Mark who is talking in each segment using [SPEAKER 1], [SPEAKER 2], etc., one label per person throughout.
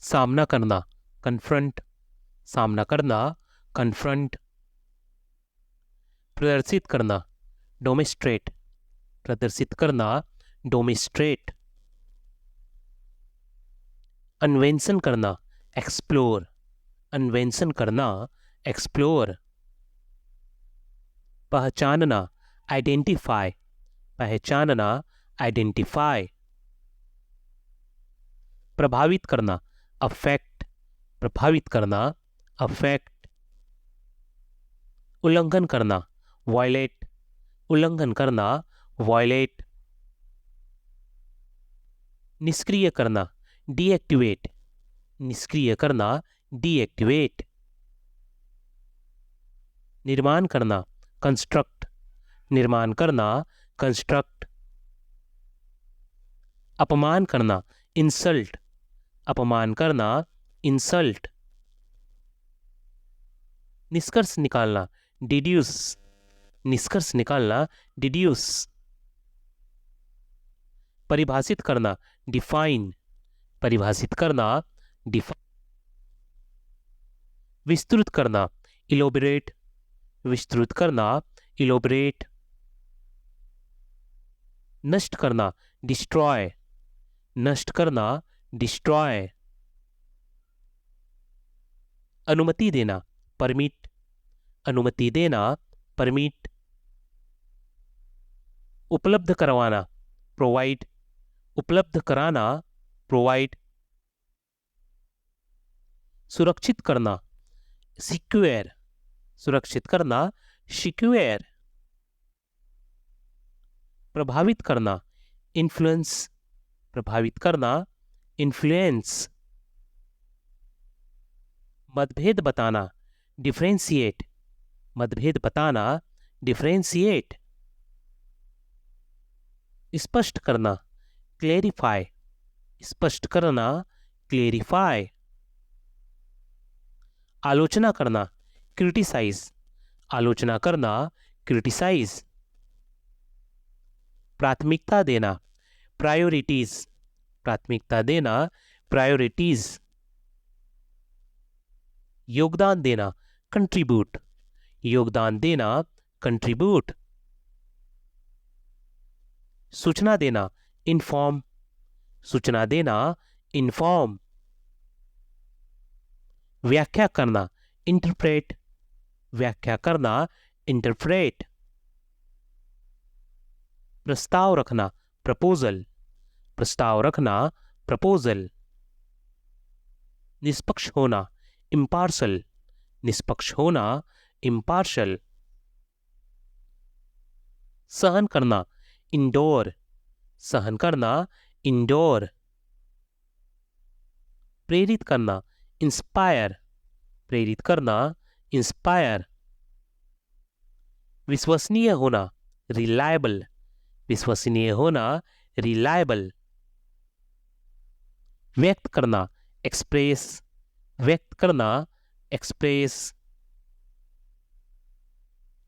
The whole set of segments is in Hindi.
[SPEAKER 1] सामना करना, कन्फ्रंट, सामना करना, कन्फ्रंट। प्रदर्शित करना, डोमिस्ट्रेट, प्रदर्शित करना, डोमिस्ट्रेट। अन्वेषण करना, एक्सप्लोर, अन्वेषण करना, एक्सप्लोर। पहचानना, आइडेंटिफाई, पहचानना, आइडेंटिफाई। प्रभावित करना, अफेक्ट, प्रभावित करना, अफेक्ट। उल्लंघन करना, वायलेट, उल्लंघन करना, वायलेट। निष्क्रिय करना, डीएक्टिवेट, निष्क्रिय करना, डीएक्टिवेट। निर्माण करना, कंस्ट्रक्ट, निर्माण करना, कंस्ट्रक्ट। अपमान करना, इंसल्ट, अपमान करना, इंसल्ट। निष्कर्ष निकालना, डिड्यूस, निष्कर्ष निकालना, डिड्यूस। परिभाषित करना, डिफाइन, परिभाषित करना, डिफाइन। विस्तृत करना, इलोबरेट, विस्तृत करना, इलोबरेट। नष्ट करना, डिस्ट्रॉय, नष्ट करना, डिस्ट्रॉय। अनुमति देना, परमिट, अनुमति देना, परमिट। उपलब्ध करवाना, प्रोवाइड, उपलब्ध कराना, प्रोवाइड। सुरक्षित करना, सिक्योर, सुरक्षित करना, सिक्योर। प्रभावित करना, इन्फ्लुएंस, प्रभावित करना, इन्फ्लुएंस। मतभेद बताना, डिफरेंशिएट, मतभेद बताना, डिफरेंशिएट। स्पष्ट करना, क्लेरिफाई, स्पष्ट करना, क्लेरिफाई। आलोचना करना, क्रिटिसाइज, आलोचना करना, क्रिटिसाइज। प्राथमिकता देना, प्रायोरिटीज, प्राथमिकता देना, प्रायोरिटीज। योगदान देना, कंट्रीब्यूट, योगदान देना, कंट्रीब्यूट। सूचना देना, इन्फॉर्म, सूचना देना, इन्फॉर्म। व्याख्या करना, इंटरप्रेट, व्याख्या करना, इंटरप्रेट। प्रस्ताव रखना, प्रपोजल, प्रस्ताव रखना, प्रपोजल। निष्पक्ष होना, इम्पार्शल, निष्पक्ष होना, इम्पार्शल। सहन करना, इंडोर, सहन करना, इंडोर। प्रेरित करना, इंस्पायर, प्रेरित करना, इंस्पायर। विश्वसनीय होना, रिलायबल, विश्वसनीय होना, रिलायबल। व्यक्त करना, एक्सप्रेस, व्यक्त करना, एक्सप्रेस।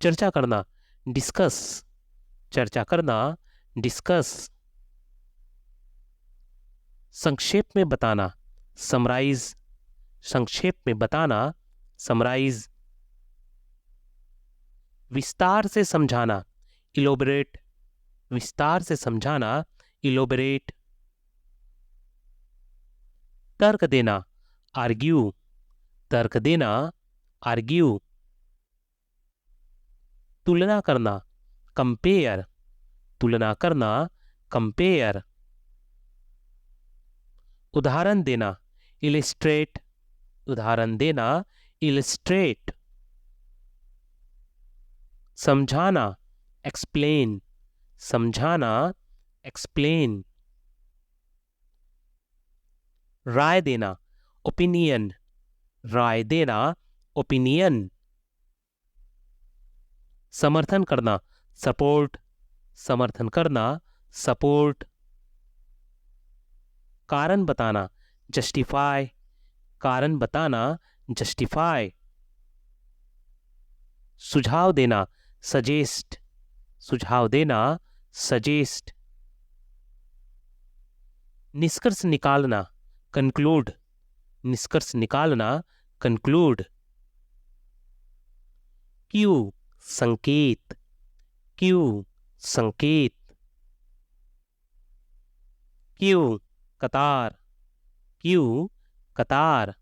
[SPEAKER 1] चर्चा करना, डिस्कस, चर्चा करना, डिस्कस। संक्षेप में बताना, समराइज, संक्षेप में बताना, समराइज। विस्तार से समझाना, इलोबरेट, विस्तार से समझाना, इलोबरेट। तर्क देना, आर्ग्यू, तर्क देना, आर्ग्यू। तुलना करना, कंपेयर, तुलना करना, कंपेयर। उदाहरण देना, इलिस्ट्रेट, उदाहरण देना, इलिस्ट्रेट। समझाना, एक्सप्लेन, समझाना, एक्सप्लेन। राय देना, ओपिनियन, राय देना, ओपिनियन। समर्थन करना, सपोर्ट, समर्थन करना, सपोर्ट। कारण बताना, जस्टिफाई, कारण बताना, जस्टिफाई। सुझाव देना, सजेस्ट, सुझाव देना, सजेस्ट। निष्कर्ष निकालना, कंक्लूड, निष्कर्ष निकालना, कंक्लूड। क्यू संकेत, क्यू संकेत। क्यू कतार, क्यू कतार।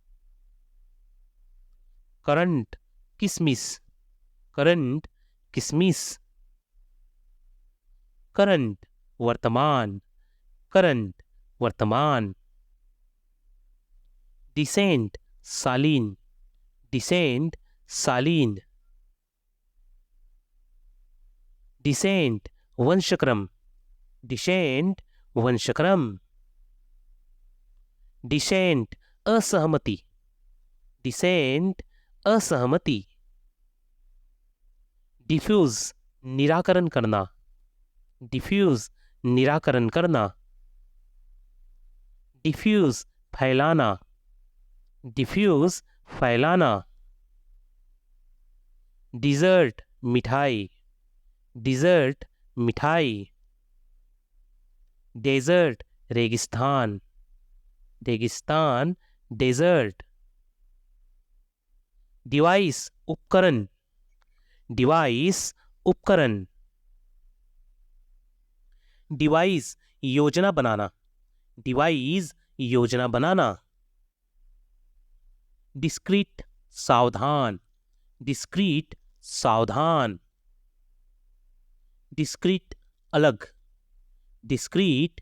[SPEAKER 1] करंट किसमिस, करंट किसमिस। करंट वर्तमान, करंट वर्तमान। डिसेंट सालीन, डिसेंट सालीन। डिसेंट वंशक्रम, डिसेंट वंशक्रम। डिसेंट असहमति, डिसेंट असहमति। डिफ्यूज निराकरण करना, डिफ्यूज निराकरण करना। डिफ्यूज फैलाना, डिफ्यूज फैलाना। डिजर्ट मिठाई, डिजर्ट मिठाई। डेजर्ट रेगिस्तान, रेगिस्तान डेजर्ट। डिवाइस उपकरण, डिवाइस उपकरण। डिवाइस योजना बनाना, डिवाइस योजना बनाना। डिस्क्रीट सावधान, डिस्क्रीट सावधान। डिस्क्रीट अलग, डिस्क्रीट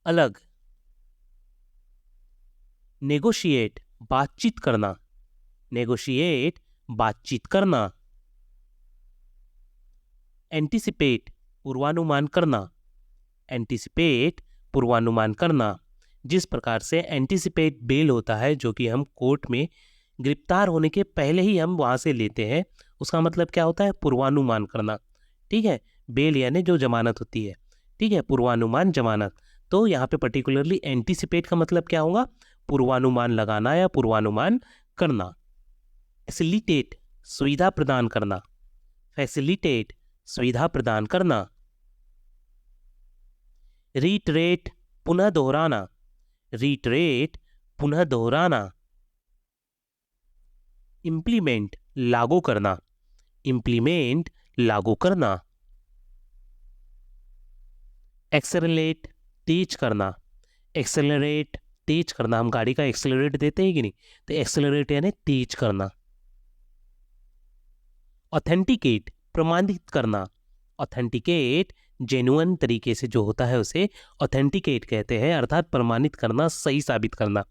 [SPEAKER 1] अलग। नेगोशिएट बातचीत करना, नेगोशिएट बातचीत करना। एंटीसिपेट पूर्वानुमान करना, एंटीसिपेट पूर्वानुमान करना। जिस प्रकार से एंटीसिपेट बेल होता है जो कि हम कोर्ट में गिरफ्तार होने के पहले ही हम वहाँ से लेते हैं, उसका मतलब क्या होता है? पूर्वानुमान करना। ठीक है, बेल यानी जो जमानत होती है, ठीक है, पूर्वानुमान जमानत। तो यहाँ पे पर्टिकुलरली एंटीसिपेट का मतलब क्या होगा? पूर्वानुमान लगाना या पूर्वानुमान करना। फैसिलिटेट सुविधा प्रदान करना, फैसिलिटेट सुविधा प्रदान करना। रीटरेट पुनः दोहराना, रीटरेट पुनः दोहराना। इम्प्लीमेंट लागू करना, इम्प्लीमेंट लागू करना। एक्सेलरेट तेज करना, एक्सेलरेट तेज करना। हम गाड़ी का एक्सेलरेट देते हैं कि नहीं, तो एक्सेलरेट यानी तेज करना। ऑथेंटिकेट प्रमाणित करना, ऑथेंटिकेट जेन्युइन तरीके से जो होता है उसे ऑथेंटिकेट कहते हैं, अर्थात प्रमाणित करना, सही साबित करना।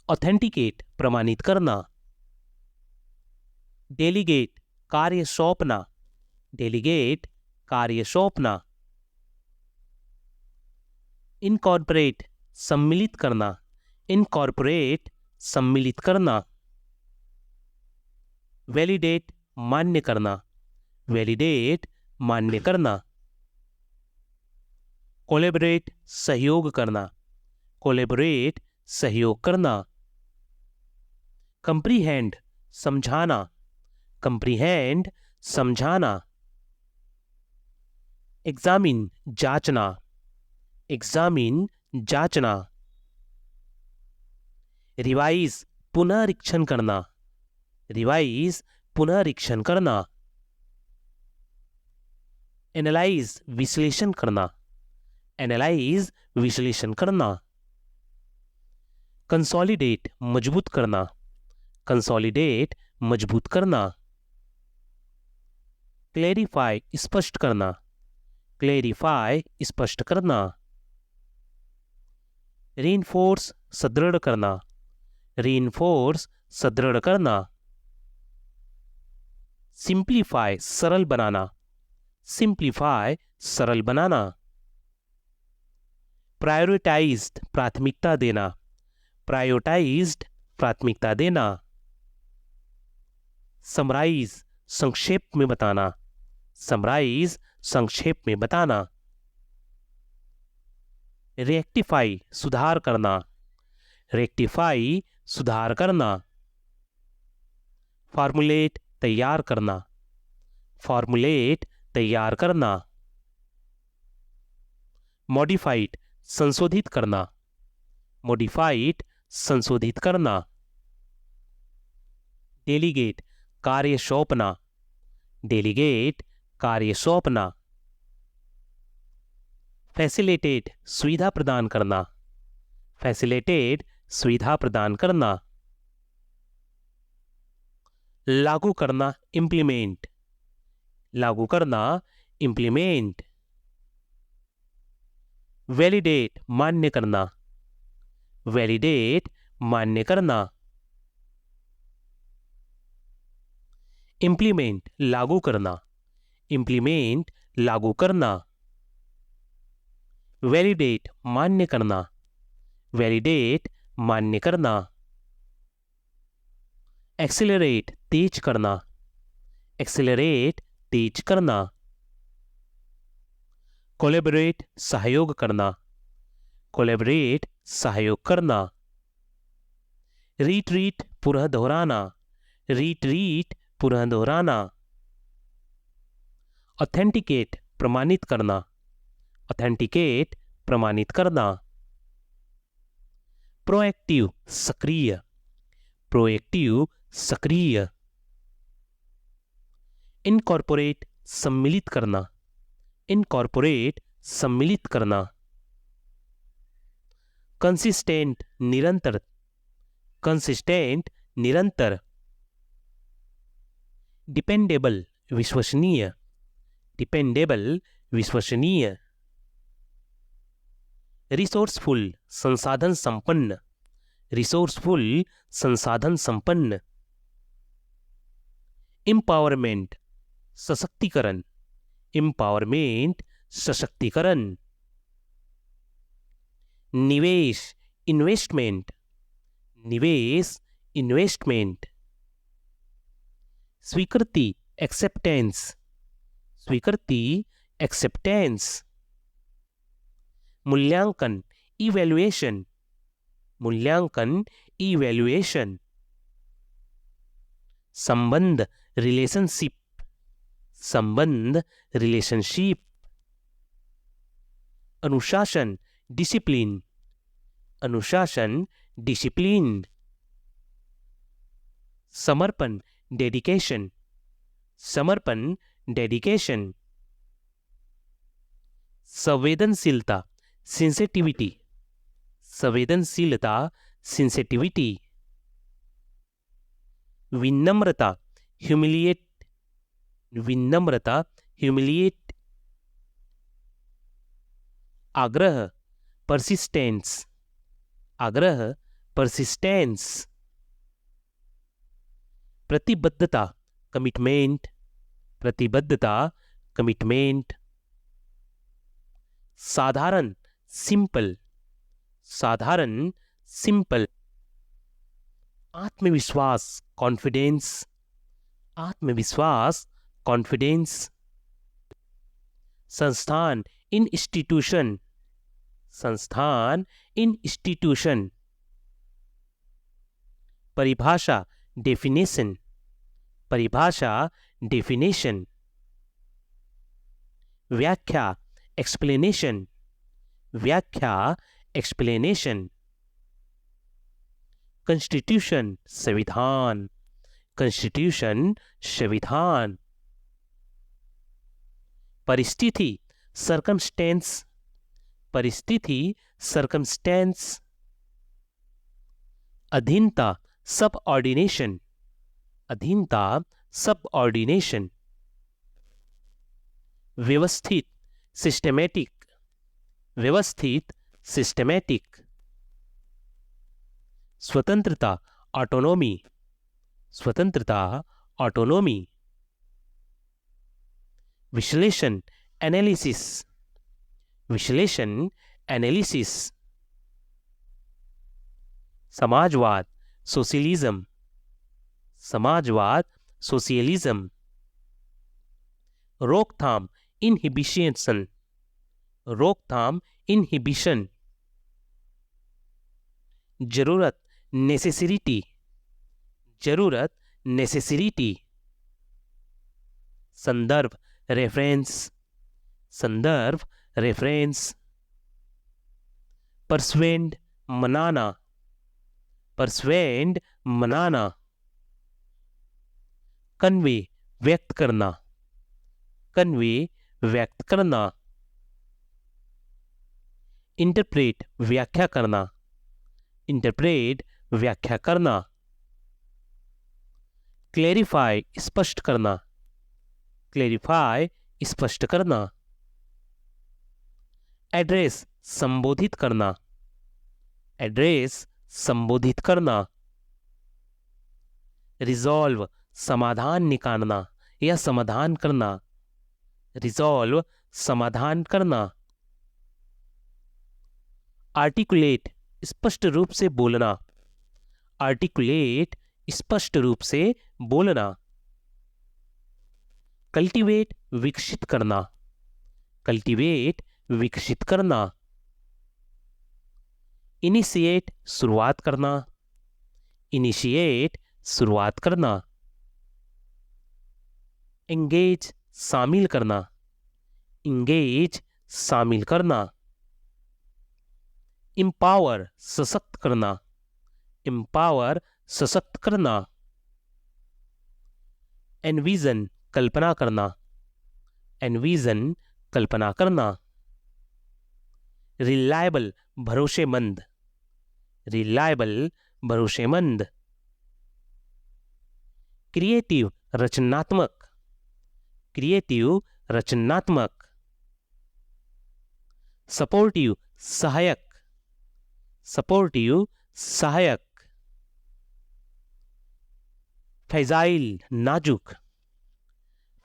[SPEAKER 1] ऑथेंटिकेट प्रमाणित करना। डेलीगेट कार्य सौंपना, डेलीगेट कार्य सौंपना। इनकॉर्पोरेट सम्मिलित करना, इनकॉर्पोरेट सम्मिलित करना। वैलिडेट मान्य करना, वैलिडेट मान्य करना। कोलैबोरेट सहयोग करना, कोलैबोरेट सहयोग करना। कंप्रीहेंड समझाना, कंप्रीहेंड समझाना। एग्जामिन जांचना, एग्जामिन जांचना। रिवाइज पुनरीक्षण करना, रिवाइज पुनरीक्षण करना। एनालाइज विश्लेषण करना, एनालाइज विश्लेषण करना। कंसोलिडेट मजबूत करना, कंसोलिडेट मजबूत करना। क्लेरिफाई स्पष्ट करना, क्लेरिफाई स्पष्ट करना। रीइंफोर्स सुदृढ़ करना, रीइंफोर्स सुदृढ़ करना। सिंप्लीफाई सरल बनाना, सिंप्लीफाई सरल बनाना। प्रायोरिटाइज्ड प्राथमिकता देना, प्रायोरिटाइज्ड प्राथमिकता देना। समराइज संक्षेप में बताना, समराइज संक्षेप में बताना। रेक्टिफाई सुधार करना, रेक्टिफाई सुधार करना। फॉर्मुलेट तैयार करना, फॉर्मुलेट तैयार करना। मॉडिफाइड संशोधित करना, मॉडिफाइड संशोधित करना। डेलीगेट कार्य सौंपना, डेलीगेट कार्य सौंपना। फैसिलिटेट सुविधा प्रदान करना, फैसिलिटेट सुविधा प्रदान करना। लागू करना इम्प्लीमेंट, लागू करना इम्प्लीमेंट। वैलिडेट मान्य करना, वैलिडेट मान्य करना। इम्प्लीमेंट लागू करना, इम्प्लीमेंट लागू करना। वैलिडेट मान्य करना, वैलिडेट मान्य करना। एक्सेलरेट तेज करना, एक्सेलरेट तेज करना। कोलैबोरेट सहयोग करना, कोलैबोरेट सहयोग करना। रिट्रीट पुनः दोहराना, रिट्रीट पुनः दोहराना। ऑथेंटिकेट प्रमाणित करना, ऑथेंटिकेट प्रमाणित करना। प्रोएक्टिव सक्रिय, प्रोएक्टिव सक्रिय। इनकॉर्पोरेट सम्मिलित करना, इनकॉर्पोरेट सम्मिलित करना। कंसिस्टेंट निरंतर, कंसिस्टेंट निरंतर। डिपेंडेबल विश्वसनीय, डिपेंडेबल विश्वसनीय। रिसोर्सफुल संसाधन संपन्न, रिसोर्सफुल संसाधन संपन्न। एम्पावरमेंट सशक्तिकरण, एम्पावरमेंट सशक्तिकरण। निवेश इन्वेस्टमेंट, निवेश इन्वेस्टमेंट। स्वीकृति एक्सेप्टेंस, स्वीकृति एक्सेप्टेंस। मूल्यांकन इवैल्यूएशन, मूल्यांकन इवैल्यूएशन। संबंध रिलेशनशिप, संबंध रिलेशनशिप। अनुशासन डिसिप्लिन, अनुशासन डिसिप्लिन। समर्पण डेडिकेशन, समर्पण डेडिकेशन। संवेदनशीलता सेंसिटिविटी, संवेदनशीलता सेंसिटिविटी। विनम्रता ह्यूमिलिएट, विनम्रता ह्यूमिलिएट। आग्रह परसिस्टेंस, आग्रह परसिस्टेंस। प्रतिबद्धता कमिटमेंट, प्रतिबद्धता कमिटमेंट। साधारण सिंपल, साधारण सिंपल। आत्मविश्वास कॉन्फिडेंस, आत्मविश्वास कॉन्फिडेंस। संस्थान इंस्टीट्यूशन, संस्थान इंस्टीट्यूशन। परिभाषा डेफिनेशन, परिभाषा डेफिनेशन। व्याख्या एक्सप्लेनेशन, व्याख्या एक्सप्लेनेशन। कॉन्स्टिट्यूशन संविधान, कॉन्स्टिट्यूशन संविधान। परिस्थिति सर्कमस्टेंस, परिस्थिति सर्कमस्टेंस। अधीनता सबऑर्डिनेशन, अधीनता सबऑर्डिनेशन। व्यवस्थित सिस्टमैटिक, व्यवस्थित सिस्टमैटिक। स्वतंत्रता ऑटोनॉमी, स्वतंत्रता ऑटोनॉमी। विश्लेषण एनालिसिस, विश्लेषण एनालिसिस। समाजवाद सोशलिज्म, समाजवाद सोशलिज्म। रोकथाम इनहिबिशन, रोकथाम इनहिबिशन। जरूरत नेसेसिटी, जरूरत नेसेसिटी। संदर्भ रेफरेंस, संदर्भ रेफरेंस। परसुएंड मनाना, परसुएंड मनाना। कन्वे व्यक्त करना, कन्वे व्यक्त करना। इंटरप्रेट व्याख्या करना, इंटरप्रेट व्याख्या करना। क्लेरिफाई स्पष्ट करना, क्लेरिफाई स्पष्ट करना। एड्रेस संबोधित करना, एड्रेस संबोधित करना। रिजॉल्व समाधान निकालना या समाधान करना, रिजॉल्व समाधान करना। आर्टिकुलेट स्पष्ट रूप से बोलना, आर्टिकुलेट स्पष्ट रूप से बोलना। कल्टीवेट विकसित करना, कल्टीवेट विकसित करना। इनिशिएट शुरुआत करना, इनिशिएट शुरुआत करना। एंगेज शामिल करना, इंगेज शामिल करना। एम्पावर सशक्त करना, एम्पावर सशक्त करना। एनविजन कल्पना करना, एनविजन कल्पना करना। रिलायबल भरोसेमंद, रिलायबल भरोसेमंद। क्रिएटिव रचनात्मक, क्रिएटिव रचनात्मक। सपोर्टिव सहायक, सपोर्टिव सहायक। फ्रेजाइल नाजुक,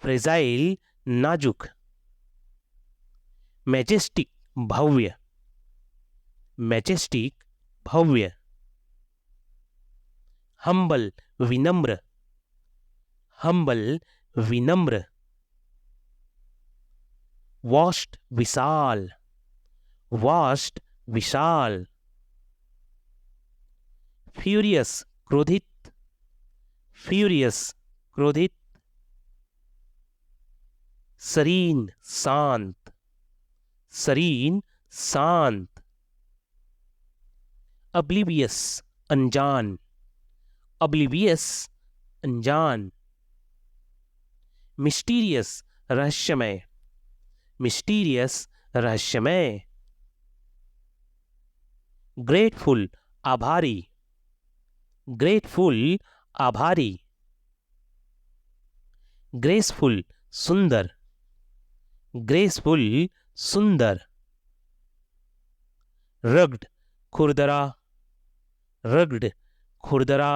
[SPEAKER 1] फ्रेजाइल नाजुक। मैजेस्टिक भव्य, मैजेस्टिक भव्य। हम्बल विनम्र, हम्बल विनम्र। वास्ट विशाल, वास्ट विशाल। फ्यूरियस क्रोधित, फ्यूरियस क्रोधित। सरीन शांत, सरीन शांत। अब्लिवियस अनजान, अब्लिवियस अनजान। मिस्टीरियस रहस्यमय, मिस्टीरियस रहस्यमय। ग्रेटफुल आभारी, ग्रेटफुल आभारी। ग्रेसफुल सुंदर, ग्रेसफुल सुंदर। रग्ड खुरदरा, रग्ड खुरदरा।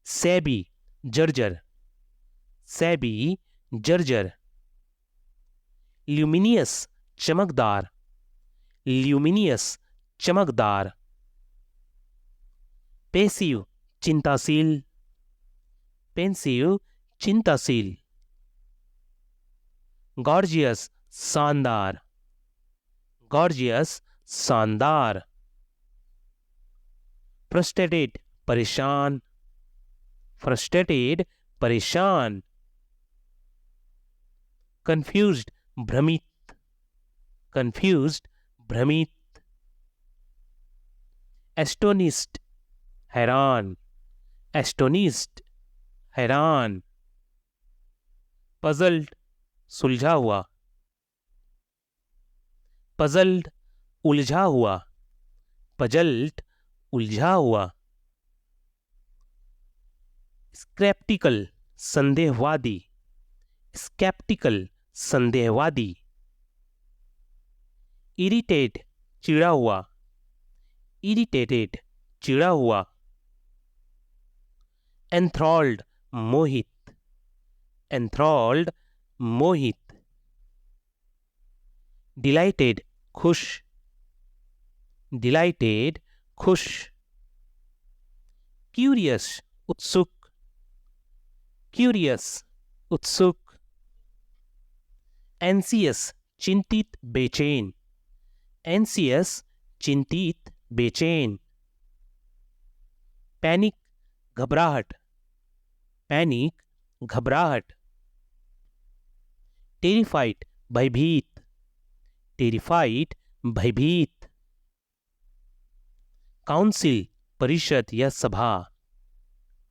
[SPEAKER 1] सैबी जर्जर, सैबी जर्जर। ल्यूमिनियस चमकदार, ल्यूमिनियस चमकदार। पेसिव चिंताशील, पेंसिव चिंताशील। गॉर्जियस शानदार, गॉर्जियस शानदार। फ्रस्ट्रेटेड परेशान, फ्रस्ट्रेटेड परेशान। कंफ्यूज्ड भ्रमित, कंफ्यूज्ड भ्रमित। एस्टोनिस्ड हैरान, एस्टोनिस्ड हैरान। पजल्ड सुलझा हुआ, पजल्ड उलझा हुआ, पजल्ड उलझा हुआ। स्केप्टिकल संदेहवादी, स्केप्टिकल संदेहवादी। इरिटेट चिड़ा हुआ, इरिटेटेड चिड़ा हुआ। एंथ्रॉल्ड मोहित, एंथ्रॉल्ड मोहित। डिलाइटेड खुश, डिलाइटेड खुश। क्यूरियस उत्सुक, क्यूरियस उत्सुक। एंसियस चिंतित बेचैन, एंसियस चिंतित बेचैन। पैनिक घबराहट, पैनिक घबराहट। टेरिफाइड भयभीत, टेरिफाइड भयभीत। काउंसिल परिषद या सभा,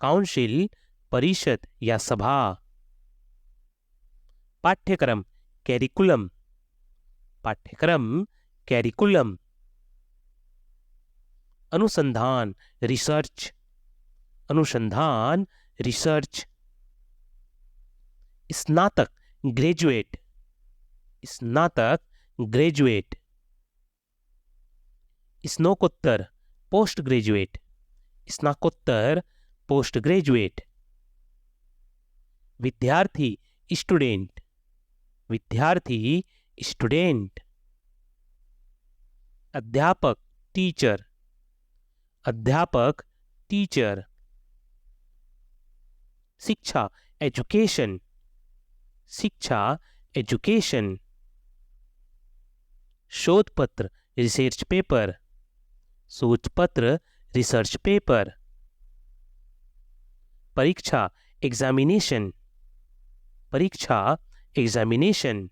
[SPEAKER 1] काउंसिल परिषद या सभा। पाठ्यक्रम कैरिकुलम, पाठ्यक्रम कैरिकुलम। अनुसंधान रिसर्च, अनुसंधान रिसर्च। स्नातक ग्रेजुएट, स्नातक ग्रेजुएट। स्नाकोत्तर पोस्ट ग्रेजुएट, स्नाकोत्तर पोस्ट ग्रेजुएट। विद्यार्थी स्टूडेंट, विद्यार्थी स्टूडेंट। अध्यापक टीचर, अध्यापक टीचर। शिक्षा एजुकेशन, शिक्षा एजुकेशन। शोध पत्र रिसर्च पेपर, शोध पत्र रिसर्च पेपर। परीक्षा एग्जामिनेशन, परीक्षा एग्जामिनेशन।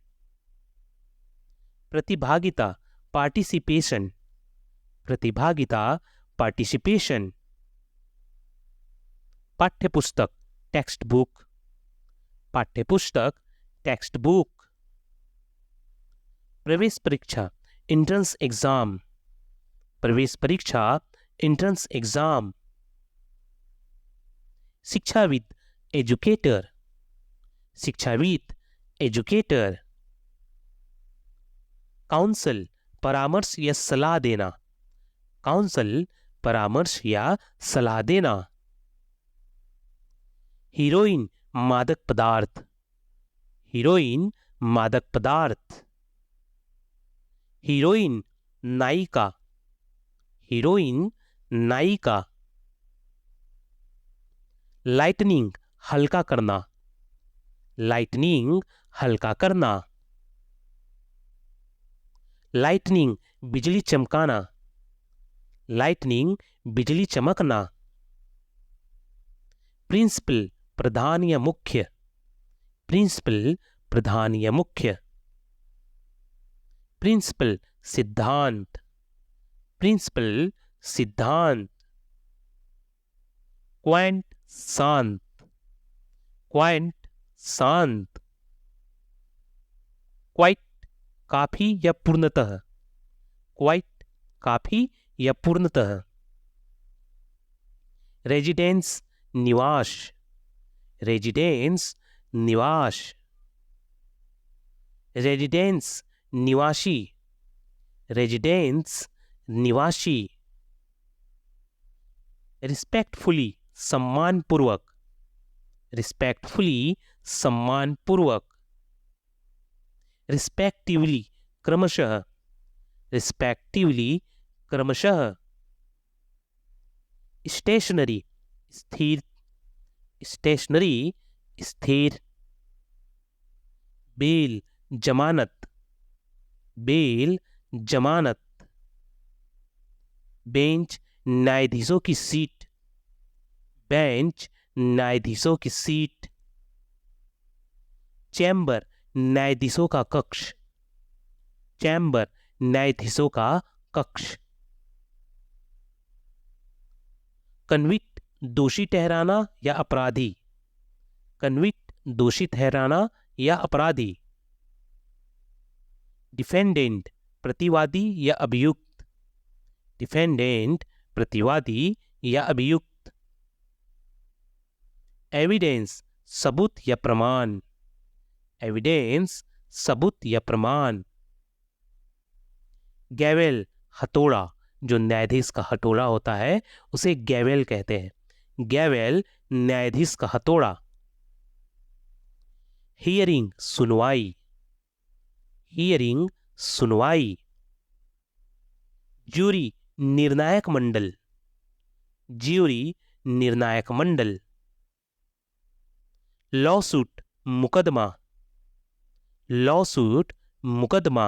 [SPEAKER 1] प्रतिभागिता पार्टिसिपेशन, प्रतिभागिता पार्टिसिपेशन। पाठ्यपुस्तक टेक्स्ट बुक, पाठ्यपुस्तक टेक्स्ट बुक। प्रवेश परीक्षा एंट्रेंस एग्जाम, प्रवेश परीक्षा एंट्रेंस एग्जाम। शिक्षाविद एजुकेटर, शिक्षाविद एजुकेटर। काउंसिल परामर्श या सलाह देना, काउंसिल परामर्श या सलाह देना। हीरोइन मादक पदार्थ, हीरोइन मादक पदार्थ। हीरोइन नायिका, हीरोइन नायिका। लाइटनिंग हल्का करना, लाइटनिंग हल्का करना। लाइटनिंग बिजली चमकाना, लाइटनिंग बिजली चमकना। प्रिंसिपल प्रधान या मुख्य, प्रिंसिपल प्रधान या मुख्य। प्रिंसिपल सिद्धांत, प्रिंसिपल सिद्धांत। क्वांट शांत, क्वांट शांत। क्वाइट काफी या पूर्णतः, क्वाइट काफी या पूर्णतः। रेजिडेंस निवास, रेजिडेंस निवास। रेजिडेंस निवासी, रेजिडेंस निवासी। रिस्पेक्टफुली सम्मानपूर्वक, रिस्पेक्टफुली सम्मानपूर्वक। रिस्पेक्टिवली क्रमशः, रिस्पेक्टिवली क्रमशः। स्टेशनरी स्थिर, स्टेशनरी स्थिर। बेल जमानत, बेल जमानत। बेंच न्यायाधीशों की सीट, बेंच न्यायाधीशों की सीट। चैम्बर न्यायाधीशों का कक्ष, चैम्बर न्यायाधीशों का कक्ष। कन्विक्ट दोषी ठहराना या अपराधी, कन्विक्ट दोषी ठहराना या अपराधी। डिफेंडेंट प्रतिवादी या अभियुक्त, डिफेंडेंट प्रतिवादी या अभियुक्त। एविडेंस सबूत या प्रमाण, एविडेंस सबूत या प्रमाण। गैवेल हथौड़ा, जो न्यायाधीश का हथौड़ा होता है उसे गैवेल कहते हैं, गैवेल न्यायाधीश का हथौड़ा। हियरिंग सुनवाई, हियरिंग सुनवाई। ज्यूरी निर्णायक मंडल, ज्यूरी निर्णायक मंडल। लॉसूट मुकदमा, लॉसूट मुकदमा।